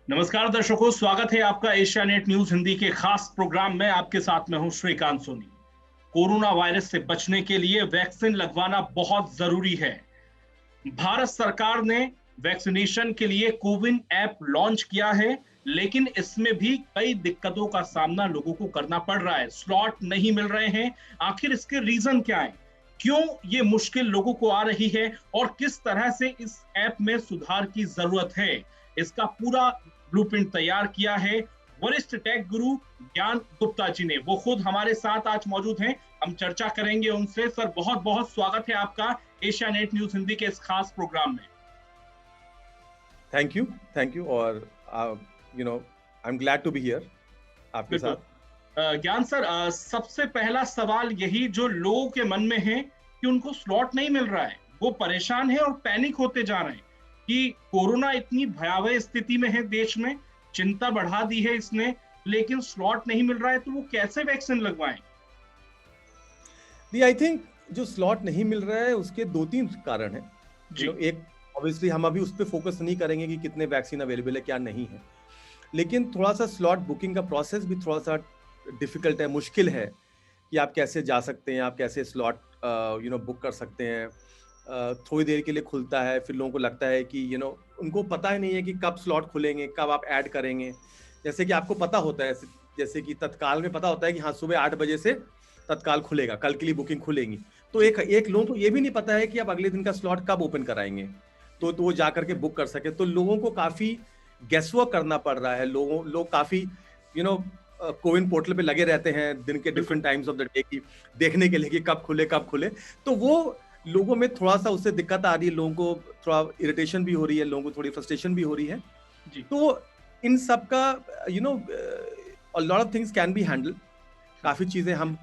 नमस्कार दर्शकों, स्वागत है आपका एशिया नेट न्यूज हिंदी के खास प्रोग्राम में। आपके साथ मैं हूं श्रीकांत सोनी। कोरोना वायरस से बचने के लिए वैक्सीन लगवाना बहुत जरूरी है। भारत सरकार ने वैक्सीनेशन के लिए कोविन ऐप लॉन्च किया है, लेकिन इसमें भी कई दिक्कतों का सामना लोगों को करना पड़ रहा है। स्लॉट नहीं मिल रहे हैं। आखिर इसके रीजन क्या है? क्यों ये मुश्किल लोगों को आ रही है और किस तरह से इस ऐप में सुधार की जरूरत है, इसका पूरा ब्लूप्रिंट तैयार किया है वरिष्ठ टेक गुरु ज्ञान गुप्ता जी ने। वो खुद हमारे साथ आज मौजूद हैं। हम चर्चा करेंगे उनसे। सर, बहुत बहुत स्वागत है आपका एशिया नेट न्यूज हिंदी के इस खास प्रोग्राम में। थैंक यू और I am glad to be here आपके साथ। ज्ञान सर, सबसे पहला सवाल यही जो लोगों के मन में है कि उनको स्लॉट नहीं मिल रहा है, वो परेशान है और पैनिक होते जा रहे हैं कि कोरोना इतनी भयावह स्थिति में है, देश में चिंता बढ़ा दी है इसने, लेकिन स्लॉट नहीं मिल रहा है, तो वो कैसे वैक्सीन लगवाएं? आई थिंक जो स्लॉट नहीं मिल रहा है उसके 2-3 कारण हैं। एक ऑब्वियसली हम अभी उस पर फोकस नहीं करेंगे कि कितने वैक्सीन अवेलेबल है, क्या नहीं है, लेकिन थोड़ा सा स्लॉट बुकिंग का प्रोसेस भी थोड़ा सा डिफिकल्ट है, मुश्किल है कि आप कैसे जा सकते हैं, आप कैसे स्लॉट बुक कर सकते हैं। थोड़ी देर के लिए खुलता है, फिर लोगों को लगता है कि उनको पता ही नहीं है कि कब स्लॉट खुलेंगे, कब आप ऐड करेंगे। जैसे कि आपको पता होता है, जैसे कि तत्काल में पता होता है कि हाँ सुबह 8 बजे से तत्काल खुलेगा, कल के लिए बुकिंग खुलेगी। तो एक लोगों को ये भी नहीं पता है कि आप अगले दिन का स्लॉट कब ओपन कराएंगे, तो वो जा करके बुक कर सके। तो लोगों को काफी गेसवर्क करना पड़ रहा है। लोग काफी कोविन पोर्टल पे लगे रहते हैं दिन के different times of the day की देखने के लिए कि कब खुले। तो वो लोगों में थोड़ा सा उससे दिक्कत आ रही है, लोगों को थोड़ा इरिटेशन भी हो रही है, लोगों को थोड़ी फ्रस्ट्रेशन भी हो रही है जी। तो इन सब का lot of things can be handle. काफी चीजें हम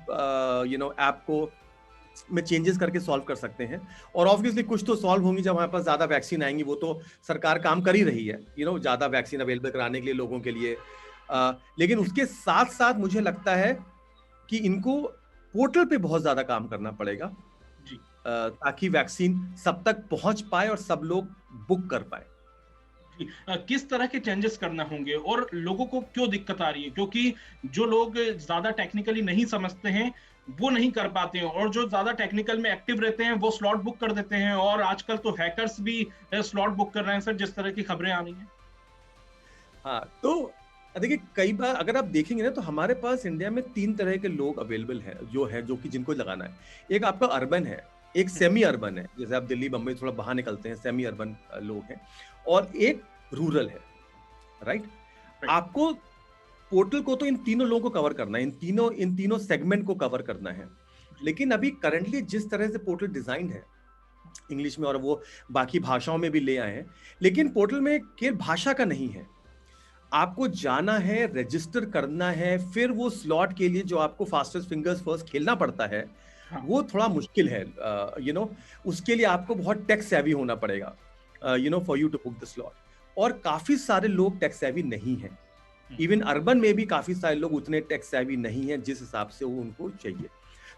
ऐप को में चेंजेस करके सॉल्व कर सकते हैं, और ऑब्वियसली कुछ तो सॉल्व होंगी जब हमारे पास ज्यादा वैक्सीन आएंगी। वो तो सरकार काम कर ही रही है ज्यादा वैक्सीन अवेलेबल कराने के लिए लोगों के लिए। लेकिन उसके साथ साथ मुझे लगता है कि इनको पोर्टल पे बहुत ज्यादा काम करना पड़ेगा जी, ताकि वैक्सीन सब तक पहुंच पाए और सब लोग बुक कर पाए। किस तरह के चेंजेस करना होंगे और लोगों को क्यों दिक्कत आ रही है? क्योंकि जो लोग ज्यादा टेक्निकली नहीं समझते हैं वो नहीं कर पाते हैं, और जो ज्यादा टेक्निकल में एक्टिव रहते हैं वो स्लॉट बुक कर देते हैं, और आजकल तो हैकर्स भी स्लॉट बुक कर रहे हैं सर, जिस तरह की खबरें आ रही हैं। हाँ, तो देखिए कई बार अगर आप देखेंगे ना तो हमारे पास इंडिया में 3 तरह के लोग अवेलेबल हैं जो कि जिनको लगाना है। एक आपका अर्बन है, एक सेमी अर्बन है, जैसे आप दिल्ली बम्बई थोड़ा बाहर निकलते हैं, सेमी अर्बन लोग हैं, और एक रूरल है, राइट। आपको पोर्टल को तो इन तीनों लोगों को कवर करना है, इन तीनों सेगमेंट को कवर करना है। लेकिन अभी करंटली जिस तरह से पोर्टल डिजाइन है इंग्लिश में, और वो बाकी भाषाओं में भी ले आए हैं, लेकिन पोर्टल में केवल भाषा का नहीं है। आपको जाना है, रजिस्टर करना है, फिर वो स्लॉट के लिए जो आपको फास्टेस्ट फिंगर्स फर्स्ट खेलना पड़ता है, वो थोड़ा मुश्किल है। उसके लिए आपको बहुत टेक सेवी होना पड़ेगा for you to book the slot, और काफी सारे लोग टेक सेवी नहीं हैं। इवन अर्बन में भी काफी सारे लोग उतने टेक सेवी नहीं हैं जिस हिसाब से वो उनको चाहिए।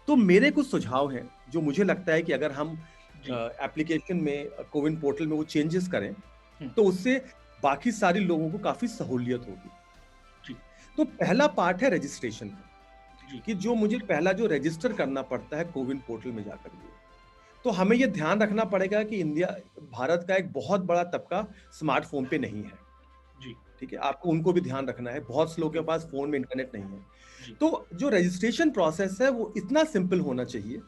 तो मेरे कुछ सुझाव हैं जो मुझे लगता है कि अगर हम एप्लीकेशन में, कोविन पोर्टल में वो चेंजेस करें तो उससे बाकी सारे लोगों को काफी सहूलियत होगी। तो पहला पार्ट है रजिस्ट्रेशन का, कि जो मुझे पहला जो रजिस्टर करना पड़ता है कोविन पोर्टल में जाकर के, तो हमें यह ध्यान रखना पड़ेगा कि भारत का एक बहुत बड़ा तबका स्मार्टफोन पे नहीं है जी, ठीक है। आपको उनको भी ध्यान रखना है, बहुत से लोगों के पास फोन में इंटरनेट नहीं है। तो जो रजिस्ट्रेशन प्रोसेस है वो इतना सिंपल होना चाहिए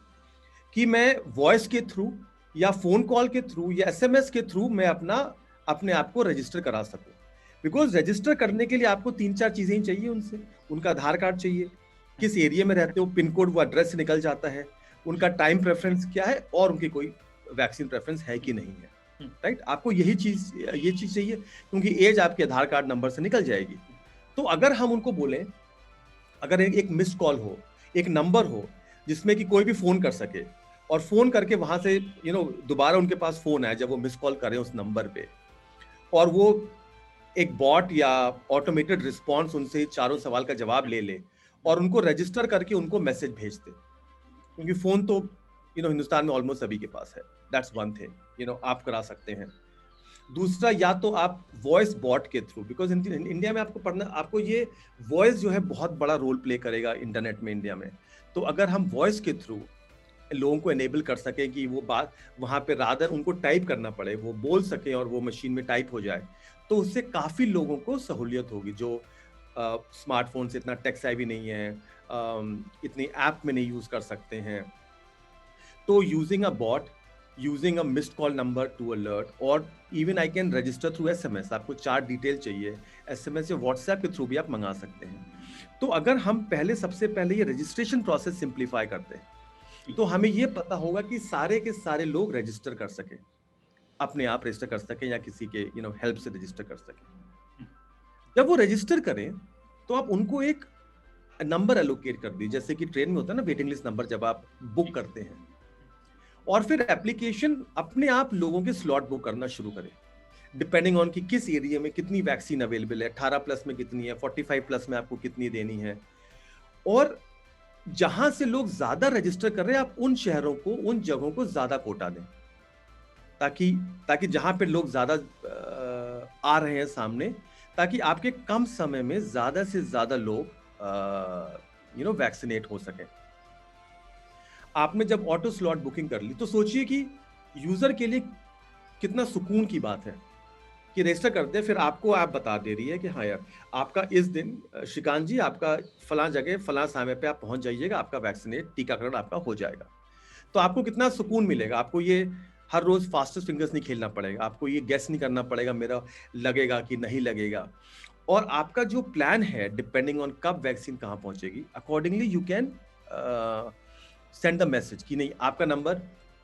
कि मैं वॉइस के थ्रू या फोन कॉल के थ्रू या एसएमएस के थ्रू मैं अपने आप को रजिस्टर करा सकूं। बिकॉज रजिस्टर करने के लिए आपको 3-4 चीजें ही चाहिए उनसे। उनका आधार कार्ड चाहिए, किस एरिया में रहते हो, पिन कोड वो एड्रेस से निकल जाता है, उनका टाइम प्रेफरेंस क्या है, और उनकी कोई वैक्सीन प्रेफरेंस है कि नहीं है, राइट। आपको ये चीज चाहिए, क्योंकि एज आपके आधार कार्ड नंबर से निकल जाएगी। तो अगर हम उनको बोलें, अगर एक मिस्ड कॉल हो, एक नंबर हो जिसमें कि कोई भी फोन कर सके, और फोन करके वहां से दोबारा उनके पास फोन आए जब वो मिस कॉल करें उस नंबर पे, और वो एक बॉट या ऑटोमेटेड रिस्पॉन्स उनसे चारों सवाल का जवाब ले और उनको रजिस्टर करके उनको मैसेज भेज दे। क्योंकि फोन तो हिंदुस्तान में ऑलमोस्ट सभी के पास है, दैट्स वन थिंग आप करा सकते हैं। दूसरा, या तो आप वॉइस बॉट के थ्रू, बिकॉज इंडिया में आपको पढ़ना, आपको ये वॉइस जो है बहुत बड़ा रोल प्ले करेगा इंटरनेट में इंडिया में। तो अगर हम वॉइस के थ्रू लोगों को एनेबल कर सके कि वो बात वहां पे रादर उनको टाइप करना पड़े, वो बोल सके और वो मशीन में टाइप हो जाए, तो उससे काफी लोगों को सहूलियत होगी जो स्मार्टफोन से इतना टेक सेवी नहीं है, इतनी ऐप में नहीं यूज कर सकते हैं। तो using a bot, using a missed call number to alert, और even I can register through SMS. आपको 4 डिटेल चाहिए, एसएमएस या व्हाट्सएप के थ्रू भी आप मंगा सकते हैं। तो अगर हम पहले, सबसे पहले ये रजिस्ट्रेशन प्रोसेस सिंप्लीफाई करते हैं, तो हमें ये पता होगा कि सारे के सारे लोग रजिस्टर कर सके, अपने आप रजिस्टर कर सके या किसी के हेल्प से रजिस्टर कर सके। जब वो रजिस्टर करें तो आप उनको एक नंबर एलोकेट कर दीजिए, जैसे कि ट्रेन में होता है ना वेटिंग लिस्ट नंबर, जब आप बुक करते हैं। और फिर एप्लीकेशन अपने आप लोगों के स्लॉट बुक करना शुरू करे, डिपेंडिंग ऑन कि किस एरिया में कितनी वैक्सीन अवेलेबल है, 18 प्लस में कितनी है, 45 प्लस में आपको कितनी देनी है। और जहां से लोग ज्यादा रजिस्टर कर रहे हैं, आप उन शहरों को, उन जगहों को ज्यादा कोटा दें, ताकि ताकि जहां पे लोग ज्यादा आ रहे हैं सामने, ताकि आपके कम समय में ज्यादा से ज्यादा लोग वैक्सीनेट हो सके। आपने जब ऑटो स्लॉट बुकिंग कर ली, तो सोचिए कि यूजर के लिए कितना सुकून की बात है कि रजिस्टर करते हैं, फिर आपको ऐप बता दे रही है कि हाँ यार, आपका इस दिन श्रीकांत जी, आपका फलां जगह फलां समय पे आप पहुंच जाइएगा, आपका वैक्सीनेट, टीकाकरण आपका हो जाएगा। तो आपको कितना सुकून मिलेगा। आपको ये हर रोज फास्टेस्ट फिंगर्स नहीं खेलना पड़ेगा, आपको ये गेस नहीं करना पड़ेगा मेरा लगेगा कि नहीं लगेगा। और आपका जो प्लान है, डिपेंडिंग ऑन कब वैक्सीन कहाँ पहुंचेगी, accordingly you can send the message कि नहीं, आपका नंबर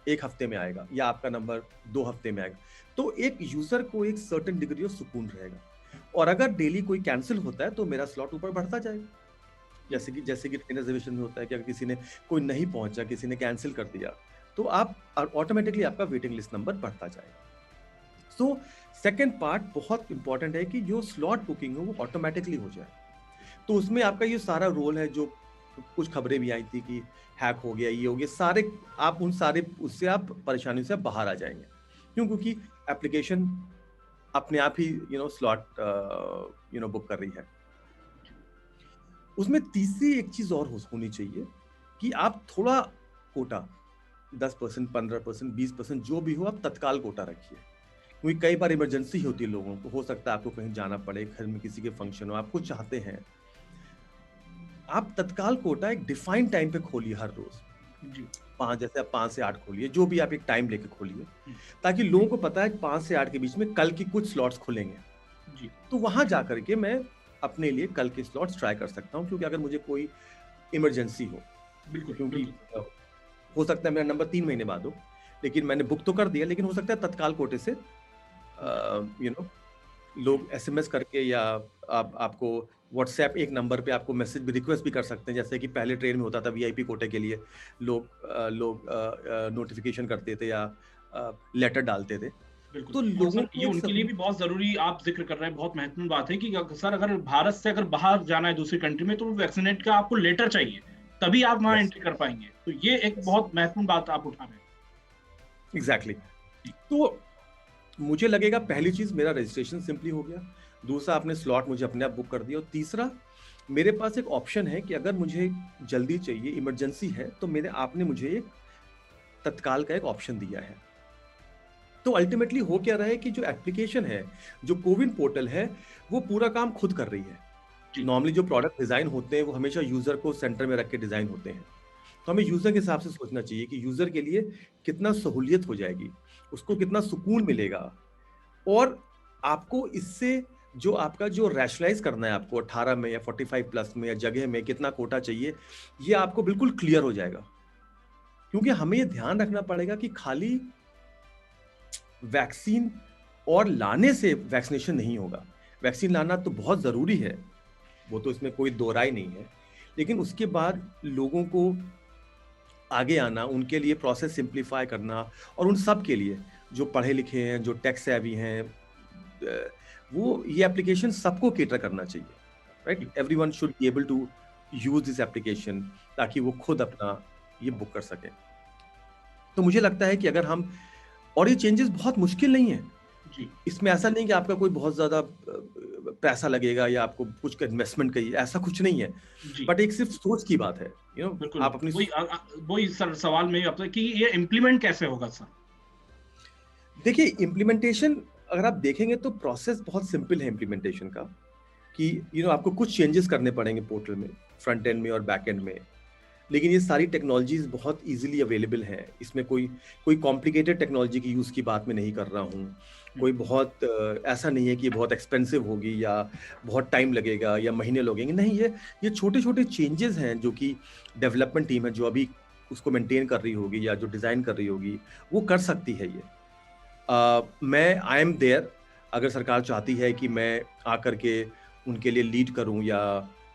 1 हफ्ते में आएगा या आपका नंबर 2 हफ्ते में आएगा। तो एक यूजर को एक सर्टेन डिग्री ऑफ सुकून रहेगा। और अगर डेली कोई कैंसिल होता है तो मेरा स्लॉट ऊपर बढ़ता जाएगा, जैसे कि ट्रेन रिजर्वेशन में होता है कि अगर किसी ने, कोई नहीं पहुंचा, किसी ने कैंसिल कर दिया, तो आप ऑटोमेटिकली आपका वेटिंग लिस्ट नंबर बढ़ता जाएगा। सो सेकेंड पार्ट बहुत इंपॉर्टेंट है कि जो स्लॉट बुकिंग है वो ऑटोमेटिकली हो जाए। तो उसमें आपका ये सारा रोल है, जो कुछ खबरें भी आई थी कि हैक हो गया, ये हो गया, सारे आप उन सारे उससे आप परेशानियों से बाहर आ जाएंगे। क्यों? क्योंकि एप्लीकेशन अपने आप ही स्लॉट बुक कर रही है। उसमें तीसरी एक चीज और होनी चाहिए कि आप थोड़ा कोटा 10%, 15%, 20% जो भी हो, आप तत्काल कोटा रखिए। क्योंकि कई बार इमरजेंसी होती है लोगों को, हो सकता है आपको कहीं जाना पड़े, घर में किसी के फंक्शन हो, आप कुछ चाहते हैं, आप तत्काल कोटा एक डिफाइंड टाइम पे खोलिए हर रोज जी। 5, जैसे आप 5 से 8 खोलिए, जो भी आप एक टाइम लेके खोलिए, ताकि लोगों को पता है 5 से 8 के बीच में कल की कुछ स्लॉट्स खुलेंगे जी। तो वहां जाकर के मैं अपने लिए कल के स्लॉट्स ट्राई कर सकता हूं, क्योंकि अगर मुझे कोई इमरजेंसी हो, बिल्कुल, क्योंकि हो सकता है मेरा नंबर 3 महीने बाद हो, लेकिन मैंने बुक तो कर दिया, लेकिन हो सकता है तत्काल कोटे से लोग एसएमएस करके या आपको व्हाट्सएप एक नंबर पे आपको मैसेज भी, रिक्वेस्ट भी कर सकते हैं। जैसे कि पहले ट्रेन में होता था, वीआईपी कोटे के लिए लोग नोटिफिकेशन करते थे या लेटर डालते थे। तो लोगों को ये उनके लिए भी बहुत जरूरी आप जिक्र कर रहे हैं, बहुत महत्वपूर्ण बात है कि सर अगर भारत से अगर बाहर जाना है दूसरी कंट्री में, तो वैक्सीनेट का आपको लेटर चाहिए, तभी आप वहां एंट्री कर पाएंगे। तो ये एक बहुत महत्वपूर्ण बात आप उठा रहे हैं। एग्जैक्टली। तो मुझे लगेगा पहली चीज, मेरा रजिस्ट्रेशन सिंपली हो गया। दूसरा, आपने स्लॉट मुझे अपने आप बुक कर दिया। और तीसरा, मेरे पास एक ऑप्शन है कि अगर मुझे जल्दी चाहिए, इमरजेंसी है, तो आपने मुझे एक तत्काल का एक ऑप्शन दिया है। तो अल्टीमेटली हो क्या रहा है कि जो एप्लीकेशन है, जो कोविन पोर्टल है, वो पूरा काम खुद कर रही है। नॉर्मली जो प्रोडक्ट डिजाइन होते हैं वो हमेशा यूजर को सेंटर में रख के डिजाइन होते हैं। तो हमें यूजर के हिसाब से सोचना चाहिए कि यूजर के लिए कितना सहूलियत हो जाएगी, उसको कितना सुकून मिलेगा। और आपको इससे जो आपका जो रैशनलाइज करना है, आपको 18 में या 45 प्लस में या जगह में कितना कोटा चाहिए, ये आपको बिल्कुल क्लियर हो जाएगा। क्योंकि हमें ये ध्यान रखना पड़ेगा कि खाली वैक्सीन और लाने से वैक्सीनेशन नहीं होगा। वैक्सीन लाना तो बहुत जरूरी है, वो तो इसमें कोई दो राय नहीं है, लेकिन उसके बाद लोगों को आगे आना, उनके लिए प्रोसेस सिंप्लीफाई करना, और उन सब के लिए जो पढ़े लिखे हैं, जो टेक सेवी हैं, वो ये एप्लीकेशन सबको केटर करना चाहिए, right? Everyone should be able to use this application, ताकि वो खुद अपना ये बुक कर सके। तो मुझे लगता है कि अगर हम, और ये चेंजेस बहुत मुश्किल नहीं है, जी इसमें ऐसा नहीं कि आपका कोई बहुत ज्यादा पैसा लगेगा या आपको कुछ इन्वेस्टमेंट करिए, ऐसा कुछ नहीं है। जी बट एक सिर्फ सोच की बात है, बिल्कुल। आप अपनी वही सर सवाल में आपसे कि ये इम्प्लीमेंट कैसे होगा सर? देखिए इम्प्लीमेंटेशन, अगर आप देखेंगे तो प्रोसेस बहुत सिंपल है इम्प्लीमेंटेशन का, कि आपको कुछ चेंजेस करने पड़ेंगे पोर्टल में, फ्रंट एंड में और बैक एंड में। लेकिन ये सारी टेक्नोलॉजीज बहुत इजीली अवेलेबल हैं, इसमें कोई कोई कॉम्प्लिकेटेड टेक्नोलॉजी की यूज़ की बात मैं नहीं कर रहा हूँ। कोई बहुत ऐसा नहीं है कि ये बहुत एक्सपेंसिव होगी या बहुत टाइम लगेगा या महीने लगेंगे, नहीं। ये छोटे छोटे चेंजेस हैं जो कि डेवलपमेंट टीम है जो अभी उसको मेंटेन कर रही होगी या जो डिज़ाइन कर रही होगी, वो कर सकती है ये। मैं आई एम देयर, अगर सरकार चाहती है कि मैं आकर के उनके लिए लीड करूं या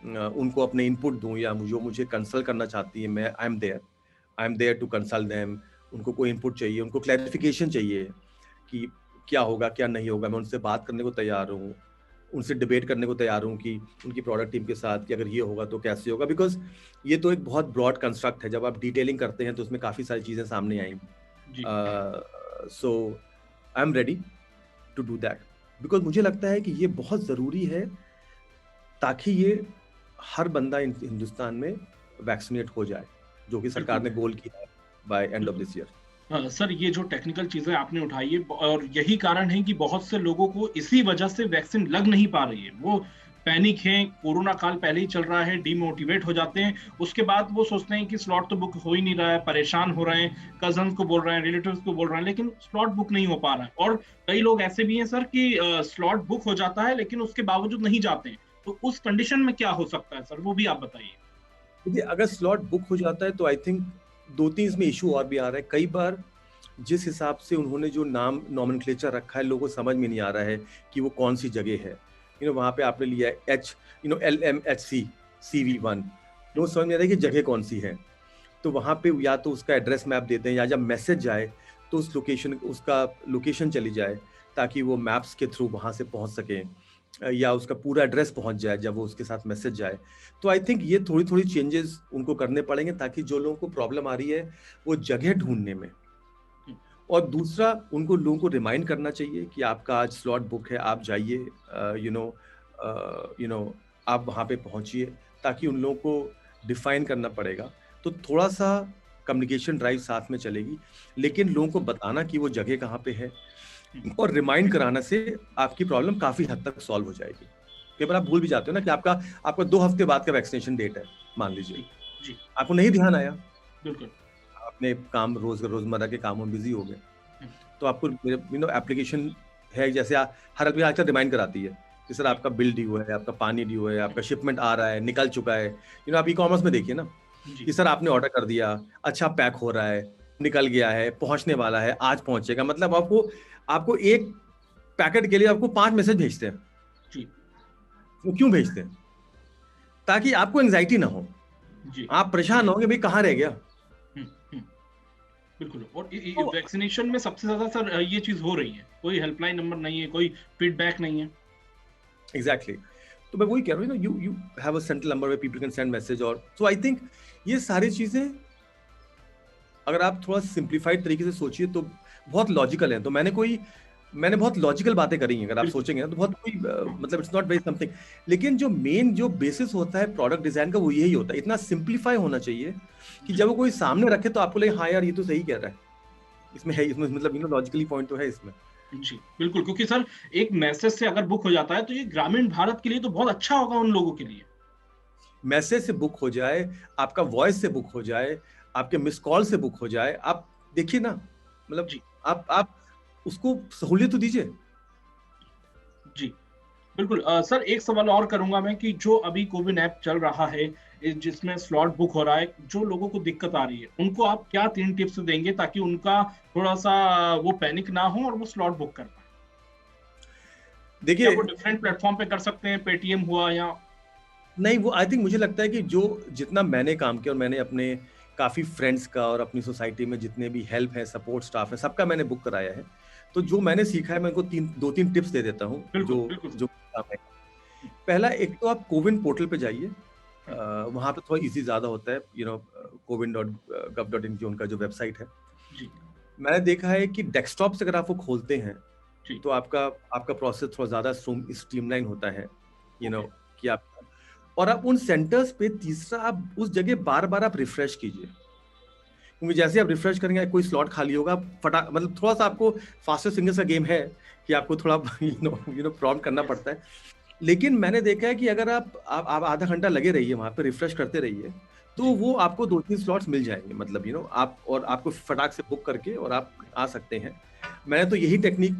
उनको अपने इनपुट दूं या जो मुझे कंसल्ट करना चाहती है, मैं I am there to consult them. उनको कोई इनपुट चाहिए, उनको क्लैरिफिकेशन चाहिए कि क्या होगा क्या नहीं होगा, मैं उनसे बात करने को तैयार हूँ, उनसे डिबेट करने को तैयार हूँ कि उनकी प्रोडक्ट टीम के साथ कि अगर ये होगा तो कैसे होगा। बिकॉज ये तो एक बहुत ब्रॉड कंस्ट्रक्ट है, जब आप डिटेलिंग करते हैं तो उसमें काफ़ी सारी चीज़ें सामने जी आएंगी। So I am ready to do that, because मुझे लगता है कि ये बहुत ज़रूरी है ताकि ये हर बंदा हिंदुस्तान में वैक्सीनेट हो जाए, जो कि सरकार बिल्कुल ने गोल किया है बाय एंड ऑफ बिल्कुल। This year. सर ये जो टेक्निकल चीजें आपने उठाई है और यही कारण है कि बहुत से लोगों को इसी वजह से वैक्सीन लग नहीं पा रही है। वो पैनिक है, कोरोना काल पहले ही चल रहा है, डिमोटिवेट हो जाते हैं। उसके बाद वो सोचते हैं कि स्लॉट तो बुक हो ही नहीं रहा है, परेशान हो रहे हैं, कजन्स को बोल रहे हैं, रिलेटिव्स को बोल रहे हैं, लेकिन स्लॉट बुक नहीं हो पा रहा है। और कई लोग ऐसे भी हैं सर कि स्लॉट बुक हो जाता है लेकिन उसके बावजूद नहीं जाते हैं। तो उस कंडीशन में क्या हो सकता है सर, वो भी आप बताइए। देखिए अगर स्लॉट बुक हो जाता है तो आई थिंक दो तीन इसमें इशू और भी आ रहा है। कई बार जिस हिसाब से उन्होंने जो नाम नॉमेनक्लेचर रखा है, लोगों को समझ में नहीं आ रहा है कि वो कौन सी जगह है। वहाँ पे आपने लिया है LMHC CV1, लोग समझ में आ रहा है कि जगह कौन सी है। तो वहाँ पे या तो उसका एड्रेस मैप देते हैं या जब मैसेज जाए तो उसका लोकेशन चली जाए ताकि वो मैप्स के थ्रू वहाँ से पहुँच सके, या उसका पूरा एड्रेस पहुँच जाए जब वो उसके साथ मैसेज जाए। तो आई थिंक ये थोड़ी थोड़ी चेंजेस उनको करने पड़ेंगे ताकि जो लोगों को प्रॉब्लम आ रही है वो जगह ढूंढने में। और दूसरा, उनको लोगों को रिमाइंड करना चाहिए कि आपका आज स्लॉट बुक है, आप जाइए, आप वहाँ पे पहुँचिए, ताकि उन लोगों को डिफाइन करना पड़ेगा। तो थोड़ा सा कम्युनिकेशन ड्राइव साथ में चलेगी, लेकिन लोगों को बताना कि वो जगह कहाँ पे है और रिमाइंड कराना से आपकी प्रॉब्लम काफ़ी हद तक सॉल्व हो जाएगी। कई बार आप भूल भी जाते हो ना कि आपका 2 हफ्ते बाद का वैक्सीनेशन डेट है, मान लीजिए, जी जी आपको नहीं ध्यान आया, बिल्कुल। अपने काम रोजमर्रा के कामों में बिजी हो गए, हम्म, तो आपको एप्लीकेशन है, जैसे हर आदमी आजकल रिमाइंड कराती है कि सर आपका बिल ड्यू है, आपका पानी ड्यू है, आपका शिपमेंट आ रहा है, निकल चुका है। आप ई-कॉमर्स में देखिए ना जी कि सर आपने ऑर्डर कर दिया, अच्छा पैक हो रहा है, निकल गया है, पहुंचने वाला है, आज पहुंचेगा। मतलब आपको आपको एक पैकेट के लिए आपको 5 मैसेज भेजते हैं। जी वो क्यों भेजते हैं? ताकि आपको एंजाइटी ना हो, जी आप परेशान हो कि भाई कहाँ रह गया। हम्म, हम्म, बिल्कुल। और तो वैक्सीनेशन में सबसे ज्यादा सर ये चीज हो रही है, कोई हेल्पलाइन नंबर नहीं है, कोई फीडबैक नहीं है। एग्जैक्टली तो मैं वही कह रहा हूँ, you have a central number where people can send message. और सो आई थिंक ये सारी चीजें अगर आप थोड़ा सिंप्लीफाइड तरीके से सोचिए तो बहुत लॉजिकल है। तो मैंने बहुत लॉजिकल बातें करी हैं, अगर आप बिल्कुल सोचेंगे ना तो बहुत कोई मतलब इट्स नॉट वेरी समथिंग। लेकिन जो बेसिस होता है प्रोडक्ट डिजाइन का वो यही होता है, इतना सिंप्लीफाई होना चाहिए कि जी जब वो कोई सामने रखे तो आपको लगे हाँ यार ये तो सही कह रहा है, इसमें है, इसमें मतलब लॉजिकली पॉइंट तो है इसमें। जी बिल्कुल। क्योंकि सर एक मैसेज से अगर बुक हो जाता है तो ये ग्रामीण भारत के लिए तो बहुत अच्छा होगा उन लोगों के लिए। मैसेज से बुक हो जाए, आपका वॉइस से बुक हो जाए, आपके मिस कॉल से बुक हो जाए, आप देखिए ना, मतलब जी आप उसको सहूलियत तो दीजिए। जी बिल्कुल। सर एक सवाल और करूंगा मैं कि जो अभी कोविन ऐप चल रहा है जिसमें स्लॉट बुक हो रहा है, जो लोगों को दिक्कत आ रही है उनको आप क्या 3 टिप्स देंगे ताकि उनका थोड़ा सा वो पैनिक ना हो और वो स्लॉट बुक कर पाए? क्या देखिए, वो डिफरेंट प्लेटफॉर्म पे कर सकते हैं, पेटीएम हुआ या? नहीं वो आई थिंक मुझे लगता है कि जो जितना मैंने काम किया और मैंने अपने काफ़ी फ्रेंड्स का और अपनी सोसाइटी में जितने भी हेल्प है, सपोर्ट स्टाफ है, सबका मैंने बुक कराया है। तो जो मैंने सीखा है मैं उनको 2-3 टिप्स दे देता हूँ बिल्कुल जो बिल्कुल जो काम है। पहला, एक तो आप कोविन पोर्टल पे जाइए, वहाँ पे थोड़ा इजी ज़्यादा होता है, covid.gov.in की उनका जो वेबसाइट है। जी मैंने देखा है कि डेस्कटॉप से अगर आप वो खोलते हैं तो आपका प्रोसेस थोड़ा ज्यादा स्ट्रीमलाइन होता है, कि आप, और आप उन सेंटर्स पे, तीसरा आप उस जगह बार बार आप रिफ्रेश कीजिए, क्योंकि जैसे आप रिफ्रेश करेंगे कोई स्लॉट खाली होगा, मतलब थोड़ा सा आपको फास्टर फिंगर्स का गेम है कि आपको थोड़ा प्रॉम्प्ट करना पड़ता है, लेकिन मैंने देखा है कि अगर आप आधा घंटा लगे रहिए वहां पे, रिफ्रेश करते रहिए, तो वो आपको 2-3 स्लॉट्स मिल जाएंगे, मतलब आप, और आपको फटाक से बुक करके और आप आ सकते हैं। मैंने तो यही टेक्निक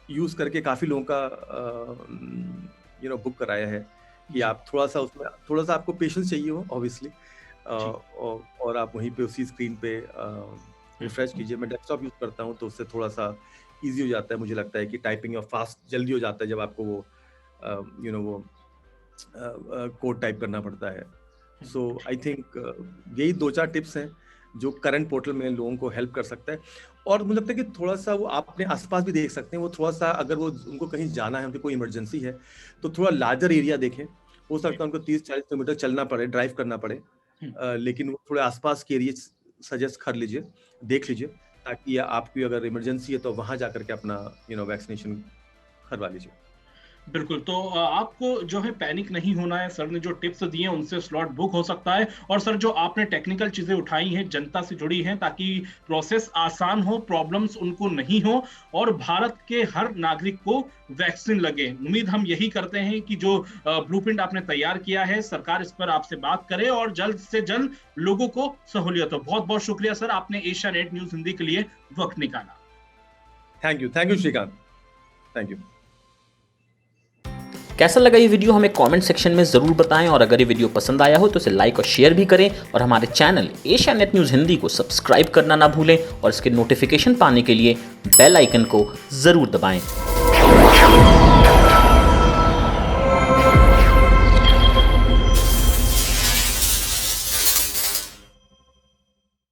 यूज करके काफी लोगों का बुक कराया है, कि आप थोड़ा सा आपको पेशेंस चाहिए हो ऑब्वियसली, और आप वहीं पे उसी स्क्रीन पे रिफ्रेश कीजिए। मैं डेस्कटॉप यूज करता हूँ तो उससे थोड़ा सा इजी हो जाता है, मुझे लगता है कि टाइपिंग और फास्ट जल्दी हो जाता है जब आपको वो कोड टाइप करना पड़ता है। सो आई थिंक यही 2-4 टिप्स हैं जो करंट पोर्टल में लोगों को हेल्प कर सकता है। और मुझे लगता है कि थोड़ा सा वो आप अपने आसपास भी देख सकते हैं, वो थोड़ा सा, अगर वो उनको कहीं जाना है, उनकी कोई इमरजेंसी है, तो थोड़ा लार्जर एरिया देखें। हो सकता है उनको 30-40 किलोमीटर चलना पड़े, ड्राइव करना पड़े, लेकिन वो थोड़े आसपास के एरिया सजेस्ट कर लीजिए, देख लीजिए, ताकि आपकी अगर इमरजेंसी है तो वहां जाकर के अपना वैक्सीनेशन करवा लीजिए। बिल्कुल, तो आपको जो है पैनिक नहीं होना है। सर ने जो टिप्स दिए हैं उनसे स्लॉट बुक हो सकता है, और सर जो आपने टेक्निकल चीजें उठाई हैं जनता से जुड़ी हैं, ताकि प्रोसेस आसान हो, प्रॉब्लम्स उनको नहीं हो, और भारत के हर नागरिक को वैक्सीन लगे। उम्मीद हम यही करते हैं कि जो ब्लूप्रिंट आपने तैयार किया है, सरकार इस पर आपसे बात करे और जल्द से जल्द लोगों को सहूलियत हो। बहुत बहुत शुक्रिया सर, आपने एशिया नेट न्यूज हिंदी के लिए वक्त निकाला। Thank you Srikanth, thank you. कैसा लगा ये वीडियो हमें कमेंट सेक्शन में ज़रूर बताएं, और अगर ये वीडियो पसंद आया हो तो इसे लाइक और शेयर भी करें, और हमारे channel Asia net news Hindi को सब्सक्राइब करना ना भूलें, और इसके नोटिफिकेशन पाने के लिए बेल आइकन को ज़रूर दबाएं।